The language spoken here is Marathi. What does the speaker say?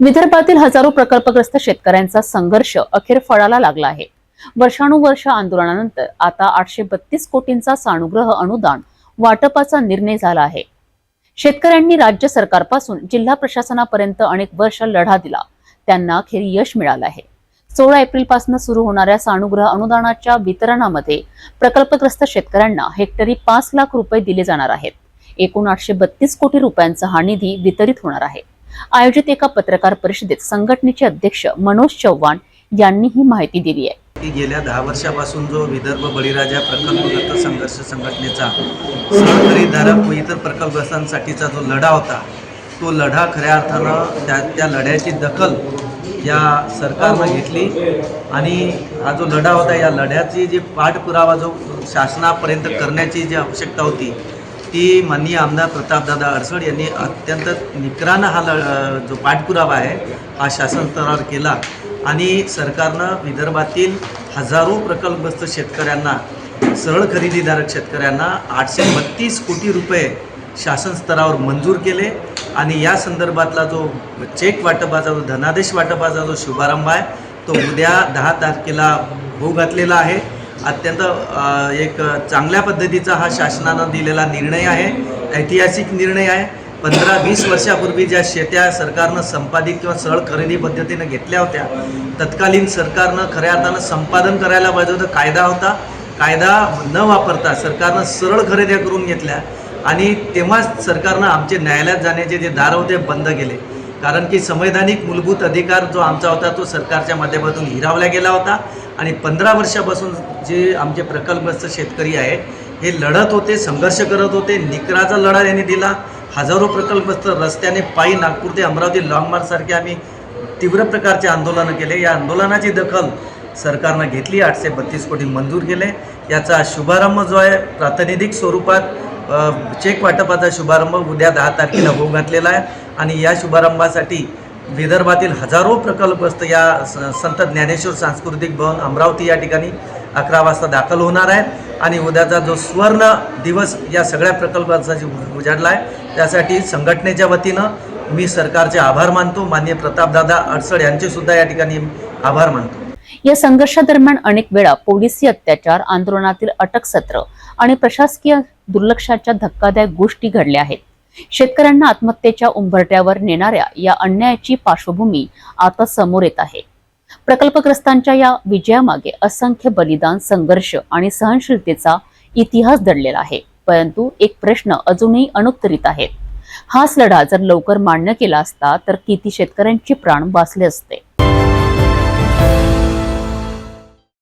विदर्भातील हजारो प्रकल्पग्रस्त शेतकऱ्यांचा संघर्ष अखेर फळाला लागला आहे। वर्षानुवर्ष आंदोलनानंतर आता 832 कोटींचा सानुग्रह अनुदान वाटपाचा निर्णय झाला आहे। शेतकऱ्यांनी राज्य सरकारपासून जिल्हा प्रशासनापर्यंत अनेक वर्ष लढा दिला, त्यांना अखेर यश मिळालं आहे। 16 एप्रिल पासून सुरू होणाऱ्या सानुग्रह अनुदानाच्या वितरणामध्ये प्रकल्पग्रस्त शेतकऱ्यांना हेक्टरी 5 लाख रुपये दिले जाणार आहेत। एकूण 832 कोटी रुपयांचा हा निधी वितरित होणार आहे। आयोजित एका पत्रकार परिषदेत संघटनेचे अध्यक्ष मनोज चव्हाण यांनी ही माहिती दिली आहे। गेल्या 10 वर्षापासून जो विदर्भ बळीराजा प्रकल्पग्रस्त संघर्ष संघटनेचा सहकारीधारक व इतर प्रकल्पग्रस्तांसाठीचा जो लढा होता, तो लढा खऱ्या अर्थानं त्या लढ्याची दखल या सरकारनं घेतली आणि हा जो लढा होता, या लढ्याची जी पाठपुरावा जो शासनापर्यंत करण्याची जी आवश्यकता होती, ती माननीय आमदार प्रतापदादा अडसड यांनी अत्यंत निकरानं हा जो पाठपुरावा आहे हा शासन स्तरावर केला आणि सरकारनं विदर्भातील हजारो प्रकल्पग्रस्त शेतकऱ्यांना, सरळ खरेदीधारक शेतकऱ्यांना 832 कोटी रुपये शासन स्तरावर मंजूर केले आणि या संदर्भातला जो चेक वाटपाचा, जो धनादेश वाटपाचा जो शुभारंभ आहे, तो उद्या 10 तारखेला होऊ घातलेला आहे। अत्यंत एक चांगल्या पद्धतीचा हा शासनानं दिलेला निर्णय आहे, ऐतिहासिक निर्णय आहे। 15-20 वर्षापूर्वी ज्या शेत्या सरकारनं संपादित किंवा सरळ खरेदी पद्धतीनं घेतल्या होत्या, तत्कालीन सरकारनं खऱ्या अर्थानं संपादन करायला पाहिजे होतं। कायदा होता, कायदा न वापरता सरकारनं सरळ खरेद्या करून घेतल्या आणि तेव्हाच सरकारनं आमचे न्यायालयात जाण्याचे जे दार होते बंद केले, कारण की संवैधानिक मूलभूत अधिकार जो आमचा होता तो सरकारच्या माध्यमातून हिरावला गेला होता आणि 15 वर्षापासून जे आमचे प्रकल्पग्रस्त शेतकरी आहे हे लढत होते, संघर्ष करत होते। निकराचा लढा यांनी दिला। हजारो प्रकल्पग्रस्त रस्त्याने पायी नागपूर ते अमरावती लॉंग मार्च सारखे आम्ही तीव्र प्रकारचे आंदोलनं केले। या आंदोलनाची दखल सरकारनं घेतली, 832 कोटी मंजूर केले। याचा शुभारंभ जो आहे प्रातिनिधिक स्वरूपात चेक वाटपाचा शुभारंभ उद्या 10 तारखेला होऊ घातलेला आहे आणि या शुभारंभासाठी विदर्भातील हजारो प्रकल्पग्रस्त या संत ज्ञानेश्वर सांस्कृतिक भवन अमरावती या ठिकाणी 11 वाजता दाखल होणार आहेत आणि उद्याचा जो स्वर्ण दिवस या सगळ्या प्रकल्पांसाठी उजाडला आहे, त्यासाठी संघटनेच्या वतीनं मी सरकारचे आभार मानतो। माननीय प्रतापदादा अडसड यांचे सुद्धा या ठिकाणी आभार मानतो। या संघर्षादरम्यान अनेक वेळा पोलिसी अत्याचार, आंदोलनातील अटक सत्र आणि प्रशासकीय दुर्लक्षाच्या धक्कादायक गोष्टी घडल्या आहेत। शेतकऱ्यांना आत्महत्येच्या उंबरठ्यावर नेणाऱ्या या अन्यायाची पार्श्वभूमी आता समोर येत आहे। प्रकल्पग्रस्तांच्या या विजयामागे असंख्य बलिदान, संघर्ष आणि सहनशीलतेचा इतिहास दडलेला आहे, परंतु एक प्रश्न अजूनही अनुत्तरित आहेत। हाच लढा जर लवकर मान्य केला असता तर किती शेतकऱ्यांचे प्राण वाचले असते।